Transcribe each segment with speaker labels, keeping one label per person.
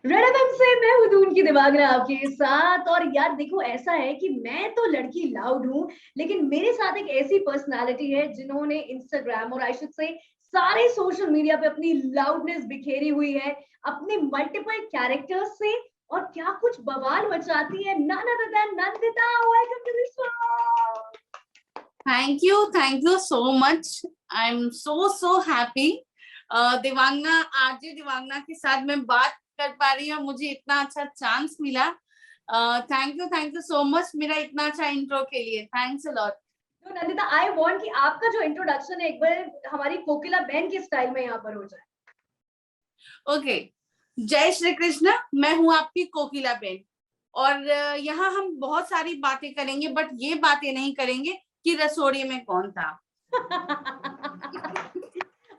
Speaker 1: Red FM से मैं हूं दून की दिवागरा आपके साथ। और यार देखो, ऐसा है कि मैं तो लड़की लाउड हूं, लेकिन मेरे साथ एक ऐसी पर्सनालिटी है जिन्होंने इंस्टाग्राम और आई शुड से सारे सोशल मीडिया पे अपनी लाउडनेस बिखेरी हुई है, अपने मल्टीपल कैरेक्टर्स से। और क्या कुछ बवाल मचाती है, none other than Nandita. Welcome to the show.
Speaker 2: Thank you so much. I am so happy. Divangana, RJ Divangana के साथ मैं बात कर पा रही हूँ, मुझे इतना अच्छा चांस मिला। थैंक यू सो मच मेरा इतना अच्छा इंट्रो के लिए। Thanks a lot.
Speaker 1: तो नंदिता, आई वांट कि आपका जो इंट्रोडक्शन है एक बार हमारी कोकिला बहन के स्टाइल में यहाँ पर हो जाए।
Speaker 2: ओके, जय श्री कृष्ण। मैं हूँ आपकी कोकिला बहन, और यहाँ हम बहुत सारी बातें करेंगे, बट ये बातें नहीं करेंगे कि रसोड़ी में कौन था।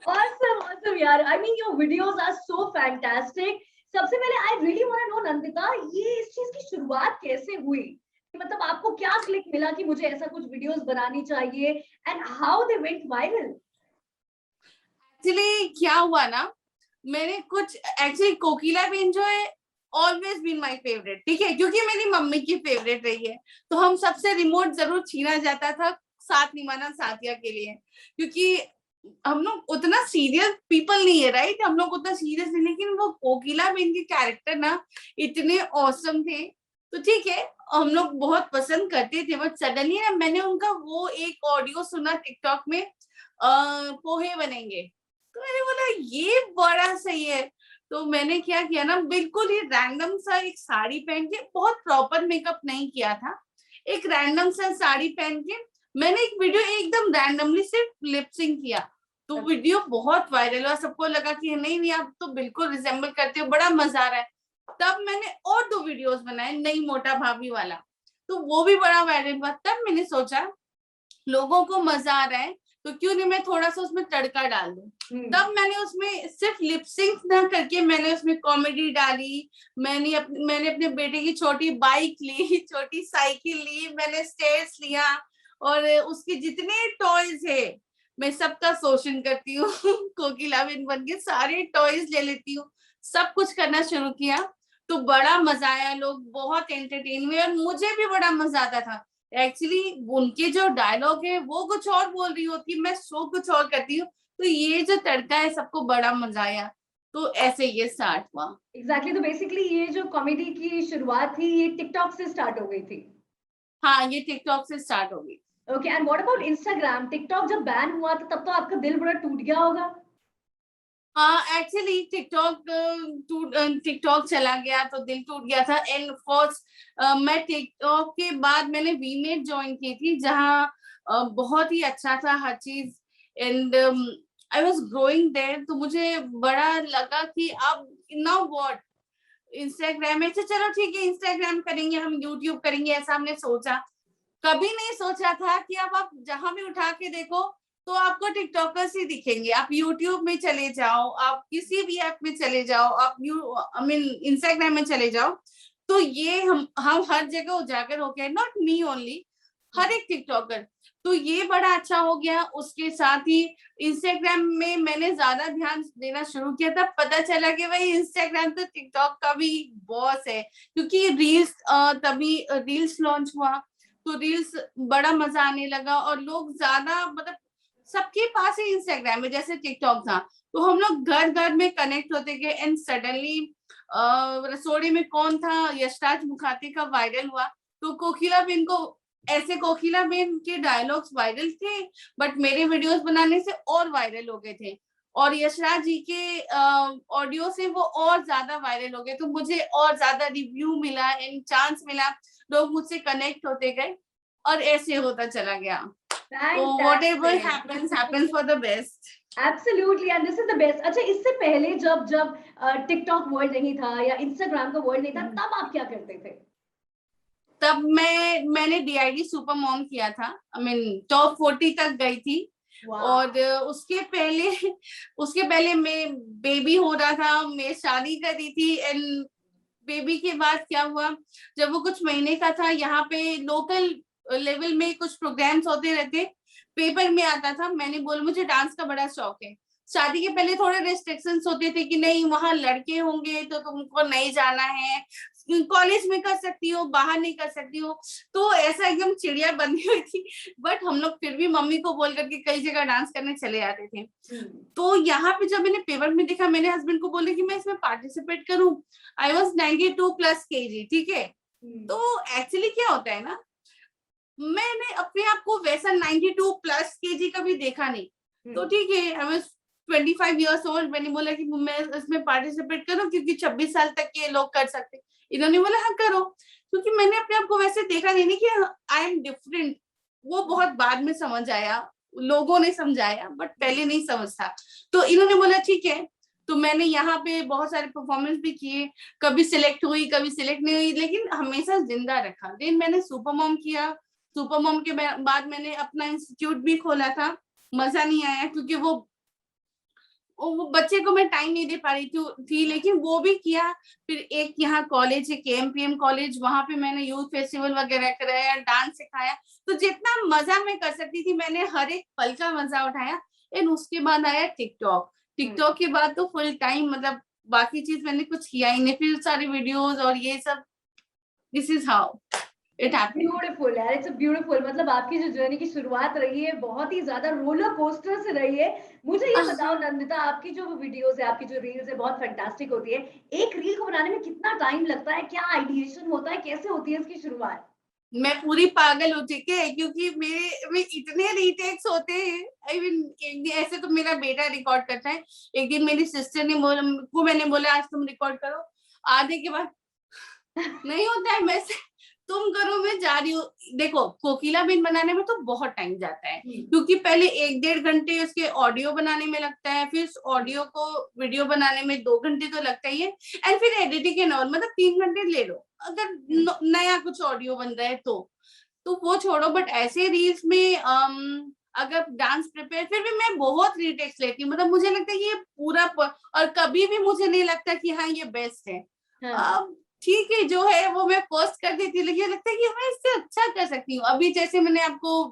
Speaker 1: Awesome, awesome यार। I mean, your videos are so fantastic. सबसे पहले I really want to know Nandita, ये इस चीज की शुरुआत कैसे हुई? मतलब आपको क्या क्लिक मिला कि मुझे ऐसा कुछ वीडियोस बनानी चाहिए, and how they went viral?
Speaker 2: Actually क्या हुआ ना, मैंने कुछ एक्चुअली कोकिला बहन जो है ऑलवेज बीन माय फेवरेट, ठीक है, क्योंकि मेरी मम्मी की फेवरेट रही है। तो हम सबसे रिमोट जरूर छीना जाता था साथ निभाना साथिया के लिए, क्योंकि हम लोग उतना सीरियस पीपल नहीं है, राइट? हम लोग उतना सीरियस नहीं, लेकिन वो कोकिला बहन के कैरेक्टर ना इतने औसम थे, तो ठीक है, हम लोग बहुत पसंद करते थे। बट सडनली ना मैंने उनका वो एक ऑडियो सुना टिकटॉक में, पोहे बनेंगे, तो मैंने बोला ये बड़ा सही है। तो मैंने क्या किया ना, बिल्कुल ही रैंडम सा एक साड़ी पहन के, बहुत प्रॉपर मेकअप नहीं किया था, एक रैंडम सा साड़ी पहन के मैंने एक वीडियो एकदम रैंडमली सिर्फ लिपसिंग किया। तो वीडियो बहुत वायरल हुआ, सबको लगा कि नहीं नहीं आप तो बिल्कुल रिजेंबल करते हो, बड़ा मजा आ रहा है। तब मैंने और 2 वीडियोस बनाए, नई मोटा भाभी वाला, तो वो भी बड़ा वायरल हुआ। तब मैंने सोचा लोगों को मजा आ रहा है, तो क्यों नहीं मैं थोड़ा सा उसमें तड़का डाल दूं। तब मैंने उसमें सिर्फ लिपसिंग ना करके मैंने उसमें कॉमेडी डाली। मैंने अपने बेटे की छोटी बाइक ली, छोटी साइकिल ली, मैंने स्टेयर्स लिया, और उसके जितने टॉयज है मैं सबका शोषण करती हूँ। कोकिला बहन बन के सारे टॉयज ले लेती हूँ, सब कुछ करना शुरू किया। तो बड़ा मजा आया, लोग बहुत एंटरटेन हुए, और मुझे भी बड़ा मजा आता था। एक्चुअली उनके जो डायलॉग है वो कुछ और बोल रही होती, मैं शो कुछ और करती हूँ, तो ये जो तड़का है सबको बड़ा मजा आया, तो ऐसे ये स्टार्ट हुआ।
Speaker 1: Exactly, तो बेसिकली ये जो कॉमेडी की शुरुआत थी ये टिकटॉक से स्टार्ट हो गई थी।
Speaker 2: हाँ, ये टिकटॉक से स्टार्ट हो गई।
Speaker 1: Okay, and what about Instagram? TikTok जब बैन हुआ था तब तो आपका दिल बड़ा टूट गया होगा।
Speaker 2: हाँ, एक्चुअली टिकटॉक चला गया तो दिल टूट गया था। एंड ऑफ कोर्स मैं टिकटॉक के बाद मैंने वीमेट ज्वाइन की थी, जहाँ बहुत ही अच्छा था हर चीज। And I was growing there, तो मुझे बड़ा लगा कि अब नाउ व्हाट, इंस्टाग्राम में से चलो ठीक है इंस्टाग्राम करेंगे, हम यूट्यूब करेंगे, ऐसा हमने सोचा। कभी नहीं सोचा था कि अब आप जहां भी उठा के देखो तो आपको टिकटॉकर्स ही दिखेंगे। आप यूट्यूब में चले जाओ, आप किसी भी ऐप में चले जाओ, आप इंस्टाग्राम में चले जाओ, तो ये हम हर जगह उजागर हो गए, नॉट मी ओनली, हर एक टिकटॉकर। तो ये बड़ा अच्छा हो गया। उसके साथ ही इंस्टाग्राम में मैंने ज्यादा ध्यान देना शुरू किया, तब पता चला कि भाई इंस्टाग्राम तो टिकटॉक का भी बॉस है, क्योंकि रील्स तभी रील्स लॉन्च हुआ, तो रील्स बड़ा मजा आने लगा, और लोग ज्यादा मतलब सबके पास ही इंस्टाग्राम है जैसे टिकटॉक था, तो हम लोग घर घर में कनेक्ट होते गए। एंड सडनली रसोड़ी में कौन था यशराज मुखाते का वायरल हुआ, तो कोकिला बहन को, ऐसे कोकिला बहन के डायलॉग्स वायरल थे, बट मेरे वीडियोस बनाने से और वायरल हो गए थे, और यशराज जी के ऑडियो से वो और ज्यादा वायरल हो गए, तो मुझे और ज्यादा रिव्यू मिला एंड चांस मिला, लोग मुझसे कनेक्ट होते गए, और ऐसे होता चला गया। तो whatever happens for the best.
Speaker 1: Absolutely, and this is the best. अच्छा, इससे पहले जब जब टिकटॉक वर्ल्ड नहीं था या इंस्टाग्राम का वर्ल्ड नहीं था, तब आप क्या करते थे?
Speaker 2: तब मैंने डीआईडी सुपर मॉम किया था, आई मीन टॉप 40 तक गई थी। और उसके पहले मैं बेबी हो रहा था, मैं शादी कर दी थी। एंड बेबी के बाद क्या हुआ, जब वो कुछ महीने का था, यहाँ पे लोकल लेवल में कुछ प्रोग्राम्स होते रहते, पेपर में आता था, मैंने बोला मुझे डांस का बड़ा शौक है, शादी के पहले थोड़े रेस्ट्रिक्शंस होते थे कि नहीं वहां लड़के होंगे तो तुमको नहीं जाना है, कॉलेज में कर सकती हो, बाहर नहीं कर सकती हो। तो ऐसा एकदम चिड़िया बनी हुई थी। बट हम लोग फिर भी मम्मी को बोल करके कई जगह डांस करने चले जाते थे। तो यहाँ पे जब मैंने पेपर में देखा, मैंने हस्बैंड को बोला कि मैं इसमें पार्टिसिपेट करूं। आई वॉज 92+ kg, ठीक है। तो एक्चुअली क्या होता है ना, मैंने अपने आप को वैसा 92+ kg कभी देखा नहीं। तो ठीक है, आई वॉज 25 years old, मैंने बोला कि मैं इसमें पार्टिसिपेट करूं क्योंकि 26 साल तक के लोग कर सकते। इन्होंने बोला हाँ करो, क्योंकि मैंने अपने आप को वैसे देखा नहीं कि आई एम डिफरेंट। वो बहुत बाद में समझ आया, लोगों ने समझाया, बट पहले नहीं समझ था। तो इन्होंने बोला ठीक है। तो मैंने यहाँ पे बहुत सारे परफॉर्मेंस भी किए, कभी सिलेक्ट हुई कभी सिलेक्ट नहीं हुई, लेकिन हमेशा जिंदा रखा। देन मैंने सुपर मॉम किया। सुपर मॉम के बाद मैंने अपना इंस्टीट्यूट भी खोला था। मजा नहीं आया क्योंकि वो बच्चे को मैं टाइम नहीं दे पा रही थी, लेकिन वो भी किया। फिर एक यहाँ कॉलेज है KMPM कॉलेज, वहां पे मैंने यूथ फेस्टिवल वगैरह कराया, डांस सिखाया। तो जितना मजा मैं कर सकती थी मैंने हर एक पल का मजा उठाया। एंड उसके बाद आया टिकटॉक। टिकटॉक के बाद तो फुल टाइम, मतलब बाकी चीज मैंने कुछ किया ही नहीं, फिर सारी वीडियोस और ये सब। This is how it happened.
Speaker 1: Beautiful यार, इट्स ब्यूटीफुल। मतलब आपकी जो जर्नी की शुरुआत रही है बहुत ही ज्यादा रोलर कोस्टर से रही है। मुझे ये बताओ नंदिता, आपकी जो वीडियोस है, आपकी जो रील्स है बहुत फैंटास्टिक होती है। एक रील को बनाने में कितना टाइम लगता है, क्या आइडिएशन होता है, कैसे होती है इसकी शुरुआत?
Speaker 2: मैं पूरी पागल हो चुकी है क्योंकि मेरे में इतने रीटेक्स होते हैं। आई मीन एक दिन ऐसे तो मेरा बेटा रिकॉर्ड करता है, एक दिन मेरी सिस्टर ने को मैंने बोला आज तुम रिकॉर्ड करो, आधे के बाद नहीं होता है, मैं से तुम करो मैं जा रही हूँ। देखो कोकिला बीन बनाने में तो बहुत टाइम जाता है क्योंकि पहले 1-1.5 घंटे उसके ऑडियो बनाने में लगता है, फिर ऑडियो को वीडियो बनाने में 2 घंटे तो लगता ही है, एंड फिर एडिटिंग एंड ऑल, मतलब 3 घंटे ले लो अगर नया कुछ ऑडियो बन रहा है तो वो छोड़ो। बट ऐसे रील्स में अगर डांस प्रिपेयर, फिर भी मैं बहुत रीटेक्स लेती हूँ। मतलब मुझे लगता है ये पूरा और कभी भी मुझे नहीं लगता कि हाँ ये बेस्ट है। ठीक है जो है वो मैं पोस्ट कर देती हूँ, लेकिन लगता है कि मैं इससे अच्छा कर सकती हूँ। अभी जैसे मैंने आपको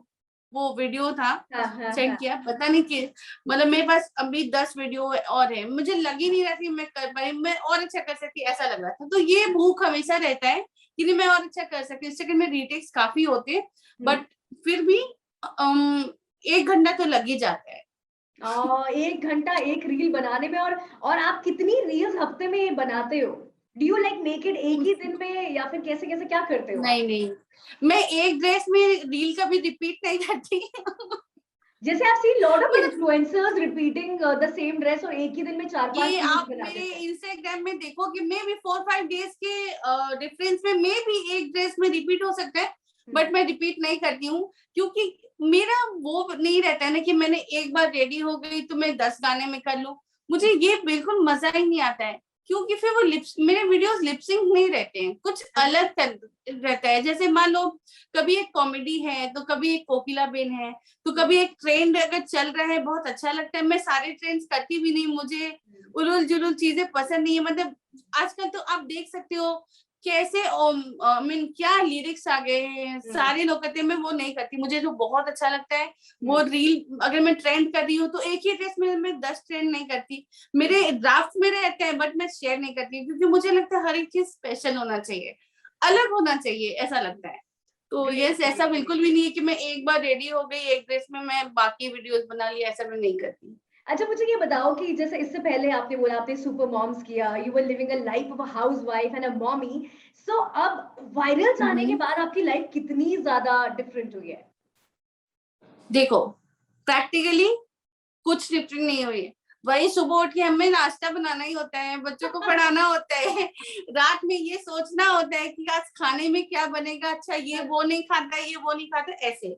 Speaker 2: वो वीडियो था सेंड किया, पता नहीं कि मतलब मेरे पास अभी 10 वीडियो और है, मुझे लग ही नहीं रहा कि मैं कर पाई, मैं और अच्छा कर सकती, ऐसा लग रहा था। तो ये भूख हमेशा रहता है कि नहीं मैं और अच्छा कर सकती हूँ। इस चक्कर में रीटेक्स काफी होते हैं, बट फिर भी 1 घंटा तो लग ही जाता है।
Speaker 1: 1 घंटा एक रील बनाने में। और आप कितनी रील्स हफ्ते में बनाते हो? Do you like make it एक ही दिन में या फिर कैसे कैसे क्या करते हो?
Speaker 2: नहीं, मैं एक ड्रेस में रील कभी रिपीट नहीं करती।
Speaker 1: जैसे आप see lot of influencers repeating the same dress और एक ही दिन में 4-5
Speaker 2: ये
Speaker 1: रील्स
Speaker 2: आप
Speaker 1: बना
Speaker 2: मेरे
Speaker 1: देते हैं।
Speaker 2: इंस्टाग्राम में देखो कि मे भी 4-5 डेज के डिफरेंस में मे भी एक ड्रेस में रिपीट हो सकता है, बट मैं रिपीट नहीं करती हूँ क्योंकि मेरा वो नहीं रहता है ना कि मैंने एक बार रेडी हो गई तो मैं 10 गाने में कर लूं। मुझे ये बिल्कुल मजा ही नहीं आता है क्योंकि फिर वो मेरे वीडियोस लिपसिंग नहीं रहते हैं, कुछ अलग रहता है। जैसे मान लो कभी एक कॉमेडी है तो कभी एक कोकिला बेन है, तो कभी एक ट्रेंड अगर चल रहा है बहुत अच्छा लगता है। मैं सारे ट्रेंड्स करती भी नहीं, मुझे उलूल जुलूल चीजें पसंद नहीं है। मतलब आजकल तो आप देख सकते हो कैसे मीन क्या लिरिक्स आ गए हैं, सारे लोग कहते हैं, मैं वो नहीं करती। मुझे जो बहुत अच्छा लगता है वो रील अगर मैं ट्रेंड कर रही हूँ तो एक ही ड्रेस में मैं 10 ट्रेंड नहीं करती। मेरे ड्राफ्ट में रहते हैं बट मैं शेयर नहीं करती क्योंकि मुझे लगता है हर एक चीज स्पेशल होना चाहिए, अलग होना चाहिए, ऐसा लगता है। तो यस, ऐसा बिल्कुल भी नहीं है कि मैं एक बार रेडी हो गई एक ड्रेस में मैं बाकी वीडियोस बना लिया, ऐसा मैं नहीं करती।
Speaker 1: अच्छा मुझे ये बताओ कि जैसे इससे पहले आपने बोला आपने सुपर मॉम्स किया, you were living a life of a housewife and a mommy. So अब वायरल जाने के बाद आपकी लाइफ कितनी ज्यादा डिफरेंट हुई है?
Speaker 2: देखो प्रैक्टिकली कुछ डिफरेंट नहीं हुई है, वही सुबह उठ के हमें नाश्ता बनाना ही होता है, बच्चों को पढ़ाना होता है, रात में ये सोचना होता है कि आज खाने में क्या बनेगा, अच्छा ये वो नहीं खाता, ये वो नहीं खाता, ऐसे।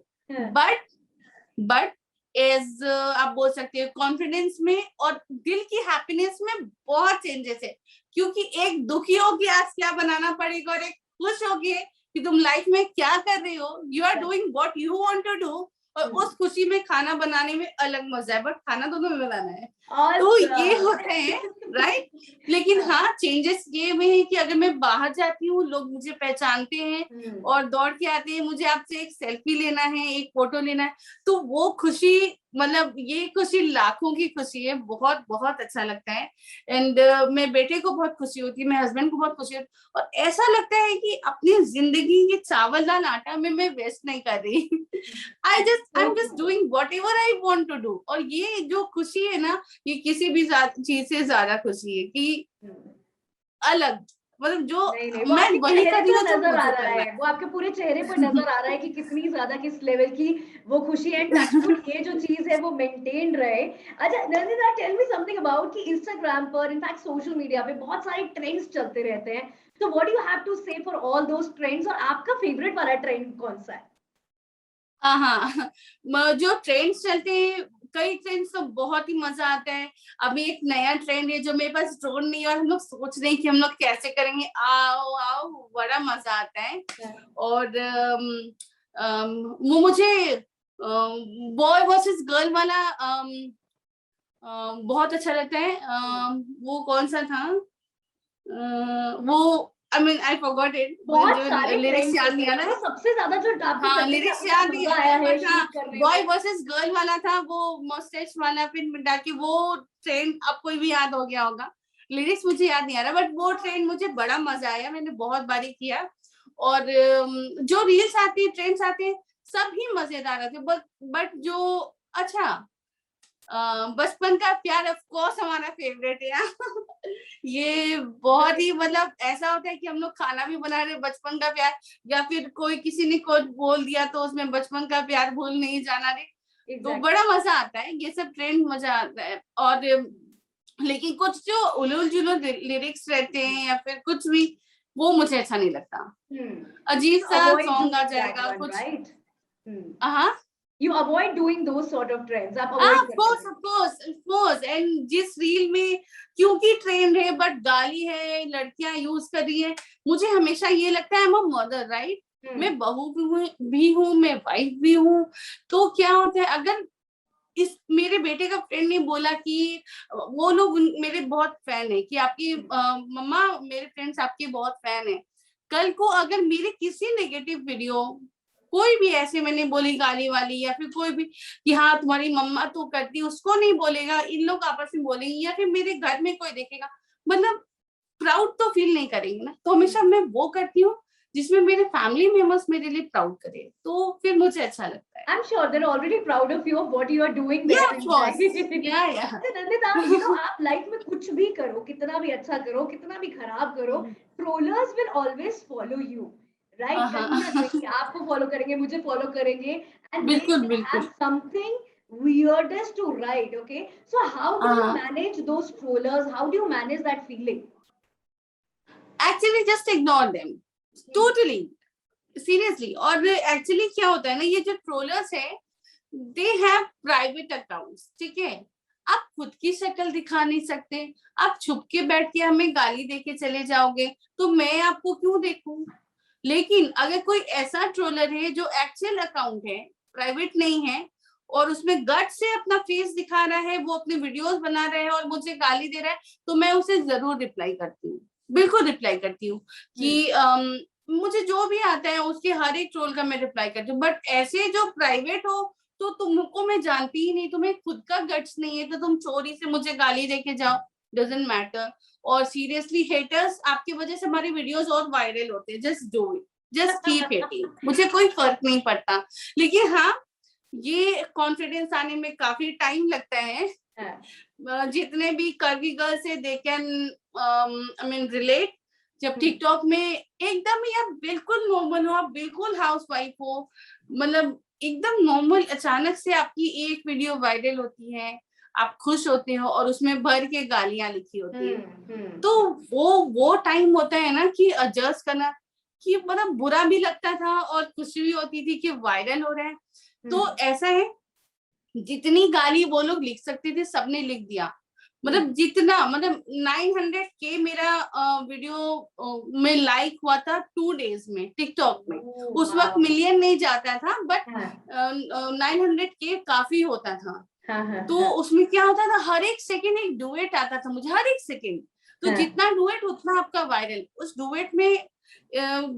Speaker 2: बट एज आप बोल सकते हो कॉन्फिडेंस में और दिल की हैप्पीनेस में बहुत चेंजेस है क्योंकि एक दुखी हो कि आज क्या बनाना पड़ेगा और एक खुश हो गए कि तुम लाइफ में क्या कर रहे हो, you are doing what you want to do. और उस खुशी में खाना बनाने में अलग मजा है, बट खाना दोनों में बनाना है। तो ये होता है, राइट। लेकिन हाँ, चेंजेस ये में है कि अगर मैं बाहर जाती हूँ, लोग मुझे पहचानते हैं और दौड़ के आते हैं, मुझे आपसे एक सेल्फी लेना है, एक फोटो लेना है, तो वो खुशी, मतलब ये खुशी लाखों की खुशी है, बहुत बहुत अच्छा लगता है। एंड मेरे बेटे को बहुत खुशी होती है, मेरे हस्बैंड को बहुत खुशी होती है, और ऐसा लगता है कि अपनी जिंदगी ये चावल दाल आटा में मैं वेस्ट नहीं कर रही। I am just doing whatever I want to do. और ये जो खुशी है ना, ये किसी भी चीज से ज्यादा खुशी है कि अलग, मतलब जो
Speaker 1: नहीं नहीं, वो
Speaker 2: मैं
Speaker 1: आपके
Speaker 2: वही
Speaker 1: चेहरे
Speaker 2: कर रही
Speaker 1: पर
Speaker 2: हूँ जो
Speaker 1: नजर आ
Speaker 2: मुझे
Speaker 1: रहा
Speaker 2: करना
Speaker 1: है, वो आपके पूरे चेहरे पर नजर आ रहा है कि कितनी ज्यादा, किस लेवल की वो खुशी है। टचवुड ये जो चीज है वो मेंटेन रहे। अच्छा Nandita, tell me something about कि इंस्टाग्राम पर, इनफैक्ट सोशल मीडिया पे बहुत सारे ट्रेंड्स चलते रहते हैं, तो what do you have to say for all those trends, और आपका फेवरेट वाला ट्रेंड कौन सा है?
Speaker 2: हाँ, जो ट्रेंड्स चलते हैं, कई ट्रेंड्स तो बहुत ही मजा आता है। अभी एक नया ट्रेंड है जो मेरे पास ड्रोन नहीं है और हम लोग सोच रहे हैं कि हम लोग कैसे करेंगे, आओ आओ, बड़ा मजा आता है। और वो मुझे बॉय वर्सेस गर्ल वाला बहुत अच्छा लगता है। वो कौन सा था, वो I mean I forgot it,
Speaker 1: बहुत
Speaker 2: जो
Speaker 1: सारे
Speaker 2: लिरिक्स
Speaker 1: ट्रेंड्स
Speaker 2: याद
Speaker 1: होते
Speaker 2: नहीं आ
Speaker 1: हैं,
Speaker 2: रहा
Speaker 1: तो
Speaker 2: है।
Speaker 1: सबसे ज्यादा जो आपको
Speaker 2: हाँ,
Speaker 1: करने में
Speaker 2: लिरिक्स
Speaker 1: आपको
Speaker 2: याद नहीं
Speaker 1: मजा
Speaker 2: आ रहा
Speaker 1: आया
Speaker 2: है,
Speaker 1: है
Speaker 2: बट हाँ,
Speaker 1: शूट करने
Speaker 2: बॉय
Speaker 1: में?
Speaker 2: वर्सेस गर्ल वाला था, वो मस्टैच वाला पिन मिटा के, वो ट्रेंड आपको भी याद हो गया होगा। लिरिक्स मुझे याद नहीं आ रहा, बट वो ट्रेंड मुझे बड़ा मजा आया, मैंने बहुत बारी किया। और जो रील्स आती है, ट्रेंड्स आते हैं, सब ही मजेदार आते हैं, बट जो अच्छा, बचपन का प्यार ऑफ कोर्स हमारा फेवरेट है। ये बहुत ही, मतलब ऐसा होता है कि हम लोग खाना भी बना रहे बचपन का प्यार, या फिर कोई किसी ने कुछ बोल दिया तो उसमें बचपन का प्यार भूल नहीं जाना रे। तो बड़ा मजा आता है, ये सब ट्रेंड मजा आता है। और लेकिन कुछ जो उलूल जुलूल लिरिक्स रहते हैं या फिर कुछ भी, वो मुझे अच्छा नहीं लगता। अजीब सा
Speaker 1: अवॉइड
Speaker 2: सॉन्ग आ
Speaker 1: डूइंग दैट
Speaker 2: जाएगा
Speaker 1: वन,
Speaker 2: कुछ।
Speaker 1: राइट?
Speaker 2: हाँ,
Speaker 1: You avoid doing those sort of trends, आप
Speaker 2: हाँ,
Speaker 1: अवॉइड
Speaker 2: ऑफ
Speaker 1: करते
Speaker 2: कोर्स
Speaker 1: हैं।
Speaker 2: Of course of course. And जिस रील में, क्योंकि ट्रेंड है बट गाली है, लड़कियां यूज कर रही है, मुझे हमेशा ये लगता है, मैं मदर, राइट, मैं बहू भी हूँ, मैं वाइफ भी हूँ। तो क्या होता है, अगर इस मेरे बेटे का फ्रेंड ने बोला कि वो लोग मेरे बहुत फैन है, कि आपकी मम्मा, मेरे फ्रेंड्स आपके बहुत फैन है, कल को अगर मेरे किसी नेगेटिव वीडियो, कोई भी ऐसे मैंने बोली गाली वाली, या फिर कोई भी कि हाँ तुम्हारी मम्मा तो करती, उसको नहीं बोलेगा, इन लोग आपस में बोलेंगे, या फिर मेरे घर में कोई देखेगा, मतलब प्राउड तो फील नहीं करेंगे ना। तो हमेशा मैं वो करती हूँ जिसमें मेरे फैमिली मेंबर्स मेरे लिए प्राउड करे, तो फिर मुझे अच्छा लगता है।
Speaker 1: I'm sure they're already proud of you of what you are doing there
Speaker 2: Yeah, of course.
Speaker 1: inside.
Speaker 2: Yeah.
Speaker 1: अच्छा नंदिता, आप लाइफ में कुछ भी करो, कितना भी अच्छा करो, कितना भी खराब करो, trollers will always follow you, right? कहीं ना
Speaker 2: हाँ,
Speaker 1: कहीं आपको फॉलो करेंगे, मुझे फॉलो करेंगे, एंड दे
Speaker 2: बिल्कुल
Speaker 1: विल
Speaker 2: बिल्कुल।
Speaker 1: Have something weirdest to write. Okay, so how do you manage those trollers? How do you manage that feeling?
Speaker 2: Actually just ignore them, totally seriously. और एक्चुअली क्या होता है ना, ये जो ट्रोलर्स है, दे हैव प्राइवेट अकाउंट्स, ठीक है। आप खुद की शक्ल दिखा नहीं सकते, आप छुप के बैठ के हमें गाली देके चले जाओगे, तो मैं आपको क्यों देखूं। लेकिन अगर कोई ऐसा ट्रोलर है जो एक्चुअल अकाउंट है, प्राइवेट नहीं है, और उसमें गट से अपना फेस दिखा रहा है, वो अपने वीडियोस बना रहा है और मुझे गाली दे रहा है, तो मैं उसे जरूर रिप्लाई करती हूँ, बिल्कुल रिप्लाई करती हूँ कि मुझे जो भी आता है उसके हर एक ट्रोल का मैं रिप्लाई करती हूँ। बट ऐसे जो प्राइवेट हो, तो तुमको मैं जानती ही नहीं, तुम्हें खुद का गट्स नहीं है, तो तुम चोरी से मुझे गाली देके जाओ, डजंट मैटर। और सीरियसली हेटर्स, आपकी वजह से हमारे वीडियोस और वायरल होते हैं, just do it, just keep hating, मुझे कोई फर्क नहीं पड़ता। लेकिन हाँ, ये कॉन्फिडेंस आने में काफी टाइम लगता है। जितने भी कर्वी गर्ल्स है, they can I mean relate. जब टिकटॉक में एकदम ही आप बिल्कुल नॉर्मल हो, आप बिल्कुल हाउसवाइफ हो, मतलब एकदम नॉर्मल, अचानक से आपकी एक वीडियो वायरल होती है, आप खुश होते हो और उसमें भर के गालियां लिखी होती है, तो वो टाइम होता है ना कि एडजस्ट करना, कि मतलब बुरा भी लगता था और खुशी भी होती थी कि वायरल हो रहा है। तो ऐसा है, जितनी गाली वो लोग लिख सकते थे सबने लिख दिया, मतलब जितना, मतलब 900K मेरा वीडियो में लाइक हुआ था 2 days में टिकटॉक में। उस वक्त मिलियन नहीं जाता था, बट 900K काफी होता था।
Speaker 1: हाँ हाँ
Speaker 2: तो
Speaker 1: हाँ
Speaker 2: उसमें क्या होता था, हर एक सेकंड एक डुएट आता था मुझे, हर एक सेकंड। तो
Speaker 1: हाँ।
Speaker 2: जितना डुएट उतना आपका वायरल। उस डुएट में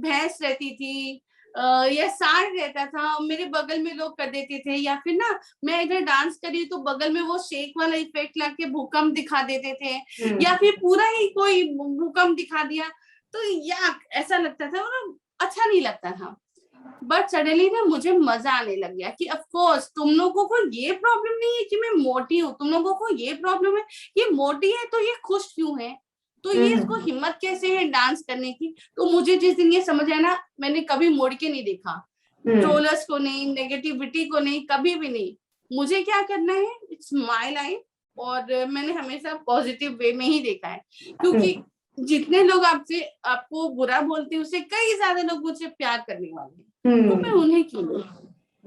Speaker 2: भैंस रहती थी, या सांड रहता था, मेरे बगल में लोग कर देते थे, या फिर ना मैं इधर डांस करी तो बगल में वो शेक वाला इफेक्ट लाके भूकंप दिखा देते थे, या फिर पूरा ही कोई भूकंप दिखा दिया। तो या ऐसा लगता था, मतलब अच्छा नहीं लगता था। बट सडनली ना मुझे मजा आने लग गया कि ऑफ कोर्स तुम लोगों को ये प्रॉब्लम नहीं है कि मैं मोटी हूँ, तुम लोगों को ये प्रॉब्लम है, ये मोटी है तो ये खुश क्यों है, तो ये इसको हिम्मत कैसे है डांस करने की। तो मुझे जिस दिन ये समझ आया ना, मैंने कभी मोड़ के नहीं देखा, ट्रोलर्स को नहीं, नेगेटिविटी को नहीं, कभी भी नहीं। मुझे क्या करना है, इट्स माय लाइफ, और मैंने हमेशा पॉजिटिव वे में ही देखा है, क्योंकि जितने लोग आपसे आपको बुरा बोलते हैं उससे कई ज्यादा लोग मुझे प्यार करने वाले हैं, तो मैं उन्हें क्यों दूं?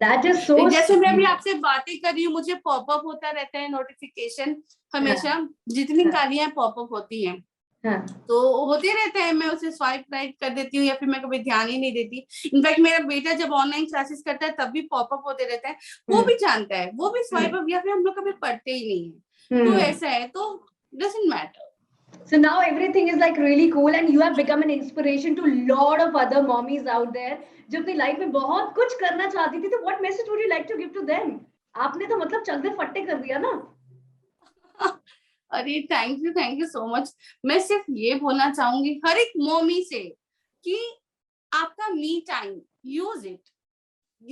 Speaker 1: That is so
Speaker 2: जैसे मैं अभी
Speaker 1: sweet.
Speaker 2: आपसे बातें कर रही हूँ, मुझे पॉपअप होता रहता है नोटिफिकेशन
Speaker 1: हाँ
Speaker 2: हमेशा, जितनी
Speaker 1: हाँ
Speaker 2: गालियां पॉपअप होती हैं
Speaker 1: हाँ
Speaker 2: तो होते रहते हैं, मैं उसे स्वाइप राइट कर देती हूँ, या फिर मैं कभी ध्यान ही नहीं देती। इनफैक्ट मेरा बेटा जब ऑनलाइन क्लासेस करता है तब भी पॉपअप होते रहते हैं, वो भी जानता है, वो भी स्वाइप अप, या फिर हम लोग कभी पढ़ते ही नहीं है, तो ऐसा है, तो doesn't matter.
Speaker 1: So now everything is like really cool and you have become an inspiration to lot of other mommies out there जो अपनी लाइफ में बहुत कुछ करना चाहती थी। तो what message would you like to give to them? आपने तो मतलब चक दे फट्टे कर दिया ना।
Speaker 2: अरे थैंक यू सो मच। मैं सिर्फ ये बोलना चाहूंगी हर एक मॉमी से कि आपका मी टाइम यूज इट।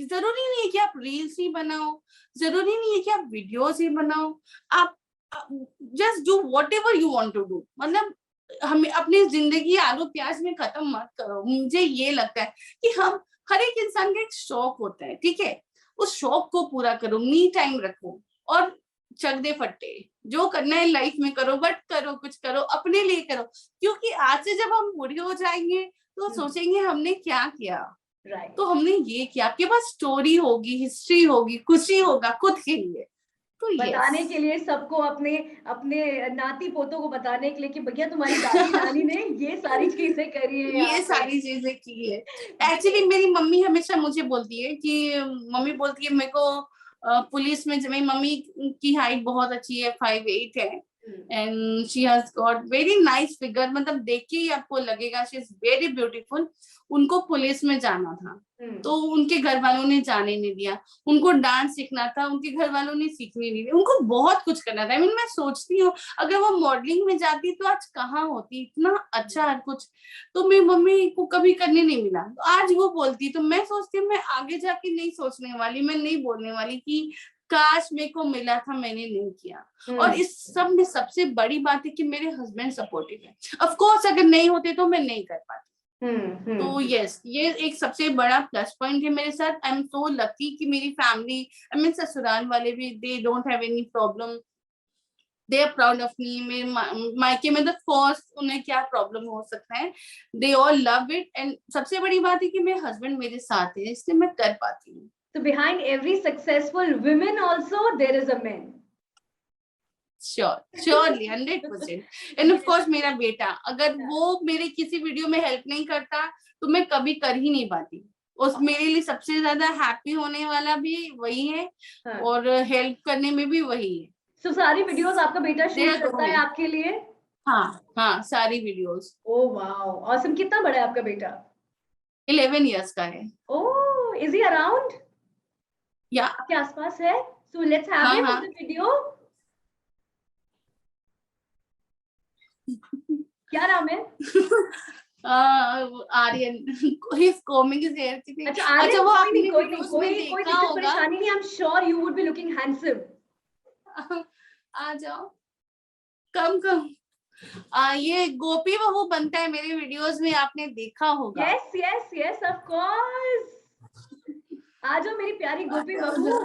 Speaker 2: जरूरी नहीं है कि आप रील्स ही बनाओ, जरूरी नहीं है कि आप वीडियोस ही बनाओ, आप just do whatever you want to do. मतलब हमें अपनी जिंदगी आलू प्याज में खत्म मत करो। मुझे ये लगता है कि हम हर एक इंसान का एक शौक होता है, ठीक है, उस शौक को पूरा करो, मी टाइम रखो, और चक दे फट्टे, जो करना है लाइफ में करो, बट करो, कुछ करो, अपने लिए करो, क्योंकि आज से जब हम बूढ़े हो जाएंगे तो सोचेंगे हमने क्या किया।
Speaker 1: राइट।
Speaker 2: तो हमने ये किया, आपके पास स्टोरी होगी, हिस्ट्री होगी, खुशी होगा खुद के लिए। तो
Speaker 1: बताने
Speaker 2: यस,
Speaker 1: के लिए सबको, अपने अपने नाती पोतों को बताने के लिए कि भैया तुम्हारी दादी नानी ने ये सारी चीजें करी है यहाँ
Speaker 2: ये
Speaker 1: पे।
Speaker 2: सारी चीजें की है। एक्चुअली मेरी मम्मी हमेशा मुझे बोलती है कि, मम्मी बोलती है मेरे को, पुलिस में, मेरी मम्मी की हाइट बहुत अच्छी है, 5'8" है, and she has got very nice figure, मतलब देख के ही आपको लगेगा शी इज वेरी ब्यूटीफुल। उनको पुलिस में जाना था, तो उनके घर वालों ने जाने नहीं दिया। उनको डांस सीखना था, उनके घर वालों ने सीखने नहीं दिया। उनको बहुत कुछ करना था। I mean, मैं सोचती हूँ अगर वो मॉडलिंग में जाती तो आज कहाँ होती, इतना अच्छा हर कुछ। तो मेरी मम्मी को कभी करने नहीं मिला, तो आज वो बोलती, तो मैं सोचती हूँ मैं आगे जाके नहीं सोचने वाली, मैं नहीं बोलने वाली कि काश मेरे को मिला था, मैंने नहीं किया। और इस सब में सबसे बड़ी बात है कि मेरे हस्बैंड सपोर्टिव है। ऑफ कोर्स अगर नहीं होते तो मैं नहीं कर पाती। तो यस, ये एक सबसे बड़ा प्लस पॉइंट है मेरे साथ। आई एम सो लकी कि मेरी फैमिली, आई मीन ससुराल वाले भी, they don't have any problem, they are proud of me. मेरे मायके में तो फर्स्ट उन्हें क्या प्रॉब्लम हो सकता है, they all love it. And सबसे बड़ी बात है कि मेरे हस्बैंड मेरे साथ है, इसलिए मैं कर पाती हूँ।
Speaker 1: So behind every successful woman also there is a man.
Speaker 2: Surely 100%। End of course मेरा बेटा, अगर वो मेरे किसी वीडियो में हेल्प नहीं करता तो मैं कभी कर ही नहीं पाती। उस मेरे लिए सबसे ज्यादा हैप्पी होने वाला भी वही है, और हेल्प करने में भी वही है।
Speaker 1: So सारी वीडियोस आपका बेटा शूट करता है आपके लिए?
Speaker 2: हाँ, सारी वीडियोस।
Speaker 1: Oh wow, awesome. कितना बड़ा है आपका बेटा?
Speaker 2: 11 years का है।
Speaker 1: ओह, इज ही अराउंड?
Speaker 2: या
Speaker 1: आपके आसपास है? So let's have him in the video. क्या नाम है?
Speaker 2: Aryan. he's combing his hair।
Speaker 1: अच्छा आर्यन,
Speaker 2: वो
Speaker 1: कोई
Speaker 2: आपने
Speaker 1: नहीं, कोई नहीं,
Speaker 2: वीडियोस
Speaker 1: कोई
Speaker 2: में
Speaker 1: कोई
Speaker 2: देखा
Speaker 1: दिक्कत
Speaker 2: होगा।
Speaker 1: परेशानी नहीं। I am sure you would be looking handsome.
Speaker 2: आ जाओ, कम। ये गोपी बहू बनता है मेरे वीडियोस में, आपने देखा होगा।
Speaker 1: Yes yes yes, of course. आ जाओ मेरी प्यारी गोपी बहू।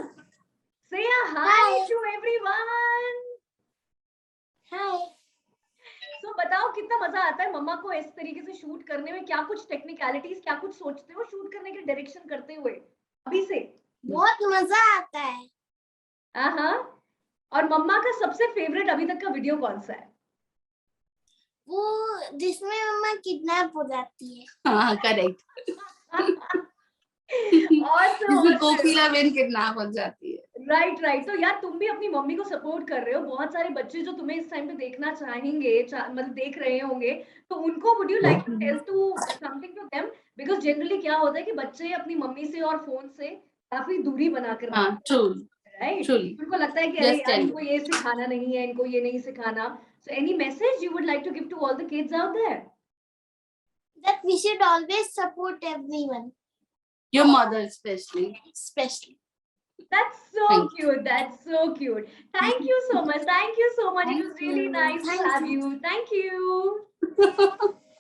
Speaker 1: Say a hi to everyone.
Speaker 2: Hi.
Speaker 1: So बताओ कितना मजा आता है मम्मा को इस तरीके से शूट करने में? क्या कुछ टेक्निकलिटीज, क्या कुछ सोचते हो शूट करने के डायरेक्शन करते हुए अभी से?
Speaker 2: बहुत मजा आता है।
Speaker 1: हाँ। और मम्मा का सबसे फेवरेट अभी तक का वीडियो कौन सा है?
Speaker 2: वो जिसमें मम्मा किडनैप हो जाती है। हाँ, करेक्ट।
Speaker 1: Awesome,
Speaker 2: जिसमें
Speaker 1: awesome.
Speaker 2: कोकिला बेन किडनैप हो जाती है।
Speaker 1: राइट राइट, तो यार तुम भी अपनी मम्मी को सपोर्ट कर रहे हो, बहुत सारे बच्चे जो तुम्हें इस टाइम पे देखना चाहेंगे, मतलब देख रहे होंगे, तो उनको would you like to tell to something to them? Because generally क्या होता है कि बच्चे अपनी मम्मी से और फोन से काफी दूरी बना कर
Speaker 2: हाँ,
Speaker 1: रखते
Speaker 2: ट्रू,
Speaker 1: हैं, राइट?
Speaker 2: ट्रूली।
Speaker 1: उनको लगता है कि अरे
Speaker 2: जस्ट
Speaker 1: यार
Speaker 2: टेल
Speaker 1: इनको ये सिखाना नहीं है, इनको ये नहीं सिखाना. So any message you would like to give to all the kids out there?
Speaker 3: that we should always support everyone,
Speaker 2: your mother specially.
Speaker 3: especially.
Speaker 1: That's so
Speaker 2: Thank
Speaker 1: cute. That's so cute. Thank you so much. Thank you so much. It
Speaker 3: Thank
Speaker 1: was really
Speaker 3: you.
Speaker 1: nice to
Speaker 3: Thank
Speaker 1: have
Speaker 3: you.
Speaker 1: you. Thank you.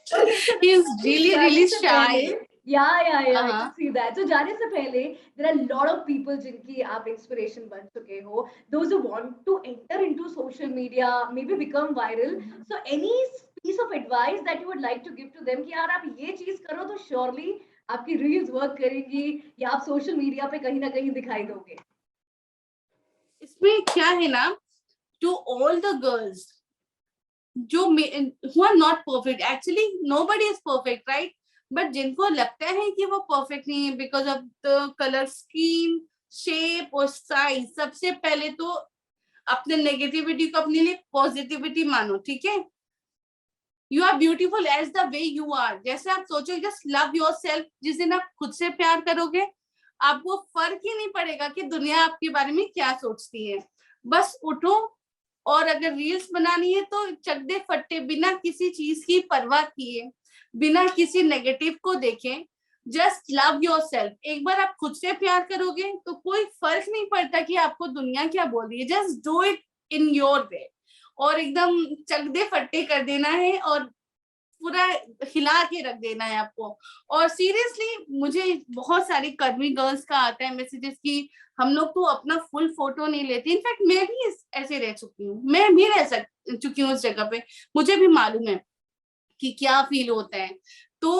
Speaker 1: Okay, so
Speaker 2: He is really
Speaker 1: जाने
Speaker 2: really
Speaker 1: से
Speaker 2: shy.
Speaker 1: पहले, yeah, I
Speaker 2: हाँ,
Speaker 1: can see that. So जाने से पहले, there are a lot of people जिनकी आप inspiration बन चुके हो. Those who want to enter into social media, maybe become viral. So any piece of advice that you would like to give to them कि यार आप ये चीज करो तो surely आपकी reels work करेंगी या आप social media पे कहीं ना कहीं दिखाई दोगे.
Speaker 2: इसमें क्या है ना, to all the girls जो who are not perfect, actually nobody is perfect, right? But जिनको लगता है कि वो perfect नहीं है because of the color scheme, shape और size, सबसे पहले तो अपने नेगेटिविटी को अपने लिए पॉजिटिविटी मानो, ठीक है? You are beautiful as the way you are. जैसे आप सोचो, जस्ट लव योर सेल्फ. जिस दिन आप खुद से प्यार करोगे, आपको फर्क ही नहीं पड़ेगा कि दुनिया आपके बारे में क्या सोचती है. बस उठो, और अगर रील्स बनानी है तो चड्डे फट्टे, बिना किसी चीज की परवाह किए, बिना किसी नेगेटिव को देखें, जस्ट लव योर सेल्फ. एक बार आप खुद से प्यार करोगे तो कोई फर्क नहीं पड़ता कि आपको दुनिया क्या बोल रही है. Just do it in your way, और एकदम चकदे फट्टे कर देना है और पूरा हिला के रख देना है आपको. और सीरियसली मुझे बहुत सारी कर्मी गर्ल्स का आता है मैसेजेस की हम लोग तो अपना फुल फोटो नहीं लेते. इनफैक्ट मैं भी ऐसे रह चुकी हूँ, मैं भी रह चुकी हूँ उस जगह पे. मुझे भी मालूम है कि क्या फील होता है. तो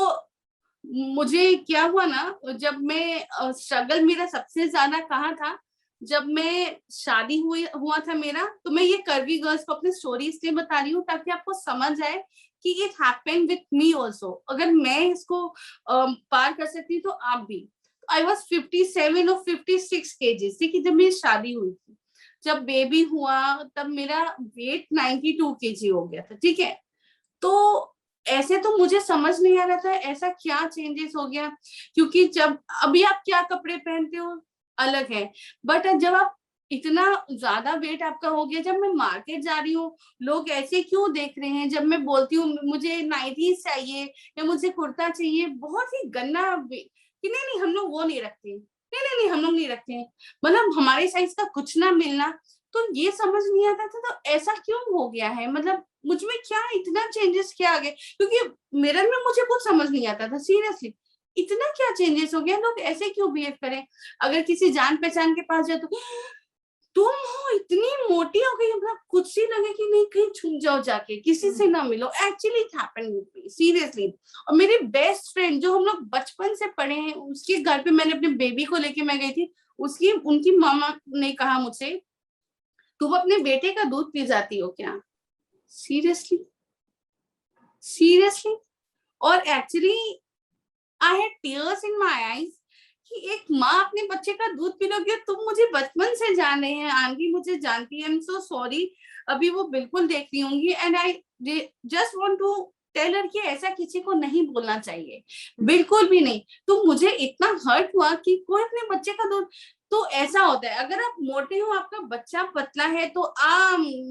Speaker 2: मुझे क्या हुआ ना, जब मैं स्ट्रगल मेरा सबसे ज्यादा कहाँ था, जब मैं शादी हुआ था मेरा, तो मैं ये कर्वी गर्ल्स को अपनी स्टोरी इसलिए बता रही हूँ ताकि आपको समझ आए कि it happened with me also. अगर मैं इसको पार कर सकती तो आप भी. आई वॉज 57 और 56 केजीज, ठीक है, जब मेरी शादी हुई थी. जब बेबी हुआ तब मेरा वेट 92 केजी हो गया था, ठीक है. तो ऐसे तो मुझे समझ नहीं आ रहा था ऐसा क्या चेंजेस हो गया, क्योंकि जब अभी आप क्या कपड़े पहनते हो अलग है, बट जब आप इतना ज्यादा वेट आपका हो गया, जब मैं मार्केट जा रही हूँ लोग ऐसे क्यों देख रहे हैं, जब मैं बोलती हूँ मुझे नाइटीज चाहिए या मुझे कुर्ता चाहिए, बहुत ही गंदा कि नहीं हम लोग वो नहीं रखते, नहीं हम लोग नहीं रखते हैं, मतलब हमारे साइज का कुछ ना मिलना. तो ये समझ नहीं आता था तो ऐसा क्यों हो गया है, मतलब मुझ में क्या इतना चेंजेस क्या आ गए, क्योंकि मिरर में मुझे कुछ समझ नहीं आता था सीरियसली. इतना क्या चेंजेस हो गया, लोग ऐसे क्यों बिहेव करें. अगर किसी जान पहचान के पास जाए तो तुम हो इतनी मोटी हो गई, मतलब कुछ ही लगे कि नहीं कहीं छुप जाओ जाके, किसी से ना मिलो. Actually it happened with me seriously. और मेरी बेस्ट फ्रेंड जो हम लोग बचपन से पढ़े हैं, उसके घर पे मैंने अपने बेबी को लेके मैं गई थी. उनकी मामा ने कहा मुझसे, तुम अपने बेटे का दूध पी जाती हो क्या. सीरियसली. और actually I had tears in my eyes कि एक माँ अपने बच्चे का दूध पी लोगी. तुम मुझे बचपन से जान रहे हैं, आंटी मुझे जानती है, आई एम सो सॉरी. अभी वो बिल्कुल देख रही होंगी. And I just want to tell her कि ऐसा किसी को नहीं बोलना चाहिए, बिल्कुल भी नहीं. तो मुझे इतना हर्ट हुआ कि कोई अपने बच्चे का दूध. तो ऐसा होता है, अगर आप मोटे हो आपका बच्चा पतला है तो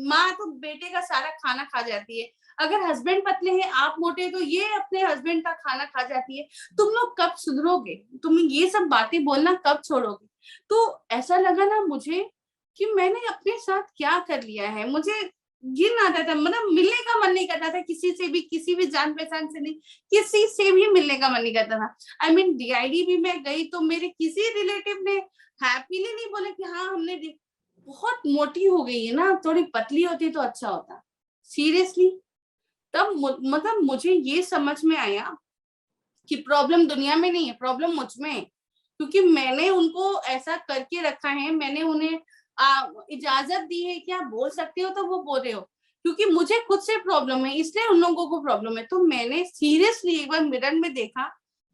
Speaker 2: माँ तो बेटे का सारा खाना खा जाती है. अगर हस्बैंड पतले हैं आप मोटे तो ये अपने हस्बैंड का खाना खा जाती है. तुम लोग कब सुधरोगे, तुम ये सब बातें बोलना कब छोड़ोगे. तो ऐसा लगा ना मुझे कि मैंने अपने साथ क्या कर लिया है. मुझे गिन आता था, मतलब मिलने का मन नहीं करता था किसी से भी, किसी भी जान पहचान से नहीं, किसी से भी मिलने का मन नहीं करता था. आई मीन DID भी मैं गई तो मेरे किसी रिलेटिव ने हैप्पीली नहीं बोले कि हाँ हमने बहुत मोटी हो गई है ना, थोड़ी पतली होती तो अच्छा होता. सीरियसली. तब मतलब मुझे ये समझ में आया कि प्रॉब्लम दुनिया में नहीं है, प्रॉब्लम मुझ में है, क्योंकि मैंने उनको ऐसा करके रखा है. मैंने उन्हें इजाजत दी है कि आप बोल सकते हो तो वो बोल रहे हो, क्योंकि मुझे खुद से प्रॉब्लम है इसलिए उन लोगों को प्रॉब्लम है. तो मैंने सीरियसली एक बार मिरर में देखा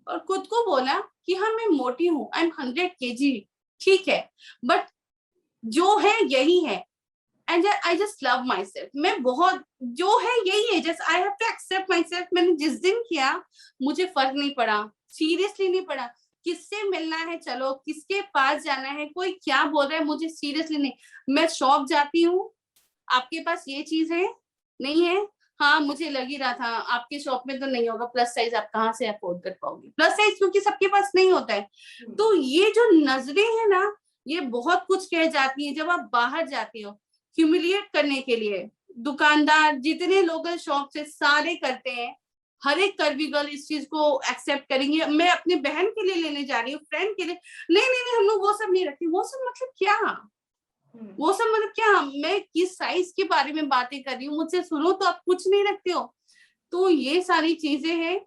Speaker 2: और खुद को बोला कि हाँ मैं मोटी हूँ, आई एम 100 kg, ठीक है, बट जो है यही है, and I just love myself. मैं बहुत जो है यही है, just I have to accept myself. मैंने जिस दिन किया मुझे फर्क नहीं पड़ा, सीरियसली नहीं पड़ा, किससे मिलना है चलो, किसके पास जाना है, कोई क्या बोल रहा है, मुझे सीरियसली नहीं। मैं शॉप जाती हूँ, आपके पास ये चीज है, नहीं है, हाँ मुझे लग ही रहा था आपके शॉप में तो नहीं होगा, प्लस साइज आप कहाँ से अफोर्ड कर पाओगे, प्लस साइज क्योंकि सबके पास नहीं होता है। तो ये जो नजरें है ना, ये बहुत कुछ कह जाती है। जब आप बाहर जाते हो ह्यूमिलिएट करने के लिए, दुकानदार जितने लोग शॉप से सारे करते हैं, हर एक कर्वी गर्ल इस चीज को एक्सेप्ट करेंगे। मैं अपनी बहन के लिए लेने जा रही हूँ, फ्रेंड के लिए, नहीं नहीं नहीं हम लोग वो सब नहीं रखते। वो सब मतलब क्या, वो सब मतलब क्या, मैं किस साइज के बारे में बातें कर रही हूँ, मुझसे सुनो तो आप कुछ नहीं रखते हो। तो ये सारी चीजें हैं,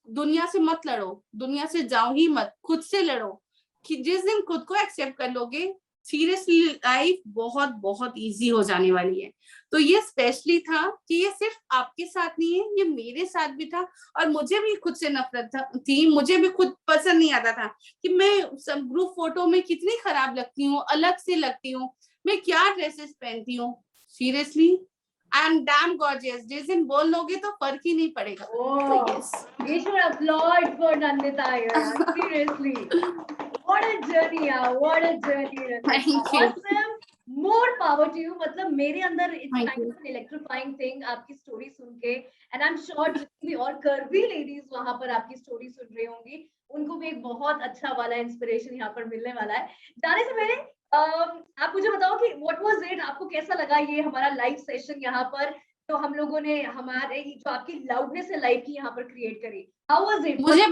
Speaker 2: दुनिया से मत लड़ो, दुनिया से जाओ ही मत, खुद से लड़ो। कि जिस दिन खुद को एक्सेप्ट कर लोगे, सीरियसली लाइफ बहुत बहुत इजी हो जाने वाली है। तो ये स्पेशली था कि ये सिर्फ आपके साथ नहीं है, ये मेरे साथ भी था। और मुझे भी खुद से नफरत थी, मुझे भी खुद पसंद नहीं आता था कि मैं सब ग्रुप फोटो में कितनी खराब लगती हूँ, अलग से लगती हूँ, मैं क्या ड्रेसेस पहनती हूँ। Seriously I am damn gorgeous, जिस दिन बोल लोगे तो फर्क ही नहीं पड़ेगा। तो yes.
Speaker 1: We should applaud for Nandita here. Seriously. What a journey, yaar. What a journey.
Speaker 2: Thank you.
Speaker 1: Awesome. More power to you. मतलब मेरे अंदर it's
Speaker 2: Thank
Speaker 1: kind
Speaker 2: you.
Speaker 1: of an electrifying thing आपकी स्टोरी सुन के, and I'm sure जितनी भी और curvy ladies वहां पर आपकी स्टोरी सुन रही होंगी, उनको भी एक बहुत अच्छा वाला इंस्पिरेशन यहाँ पर मिलने वाला है। जाने से पहले आप मुझे बताओ कि what was it, आपको कैसा लगा ये हमारा लाइव सेशन यहाँ पर, तो हम लोगों ने हमारे जो आपकी लाउडनेस है लाइव की यहाँ पर क्रिएट करी। How was it?
Speaker 2: मुझे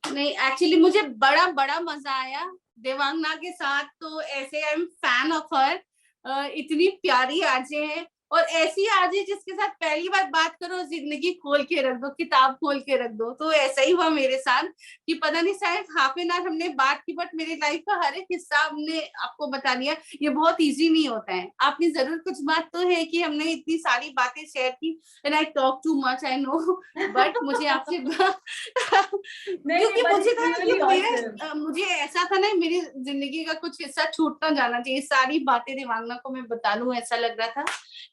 Speaker 2: नहीं, एक्चुअली मुझे बड़ा बड़ा मजा आया देवांगना के साथ। तो ऐसे I am fan of her, इतनी प्यारी आरजे है, और ऐसी आरजे जिसके साथ पहली बार बात करो जिंदगी खोल के रख दो, किताब खोल के रख दो। तो ऐसा ही हुआ मेरे साथ कि पता नहीं शायद हाफ एन आवर हमने बात की, बट मेरी लाइफ का हर एक हिस्सा हमने आपको बता दिया। ये बहुत इजी नहीं होता है, आपने जरूर कुछ बात तो है कि हमने इतनी सारी बातें शेयर की, and I talk too much I know, but मुझे आपसे क्योंकि मुझे था कि मुझे ऐसा था ना, मेरी जिंदगी का कुछ हिस्सा छूट ना जाना चाहिए, सारी बातें देवांगना को मैं बता लूं, ऐसा लग रहा था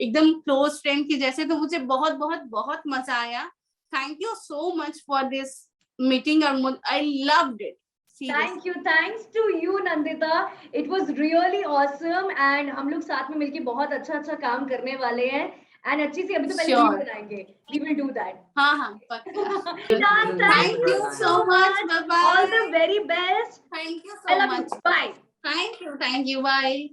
Speaker 2: एकदम क्लोज फ्रेंड की जैसे। तो मुझे बहुत बहुत बहुत मजा आया। Thank you so much for this meeting, और I loved it.
Speaker 1: Thank you, thanks to you Nandita, it was really awesome, and हम लोग साथ में मिलके बहुत अच्छा काम करने वाले हैं, and अच्छी सी अभी तो पहले वीडियो बनाएंगे, we will do that.
Speaker 2: हाँ पक्का।
Speaker 1: Thank you so much,
Speaker 2: bye bye,
Speaker 1: all the very best,
Speaker 2: thank you
Speaker 1: I
Speaker 2: so
Speaker 1: love
Speaker 2: much,
Speaker 1: you, bye.
Speaker 2: thank you, bye.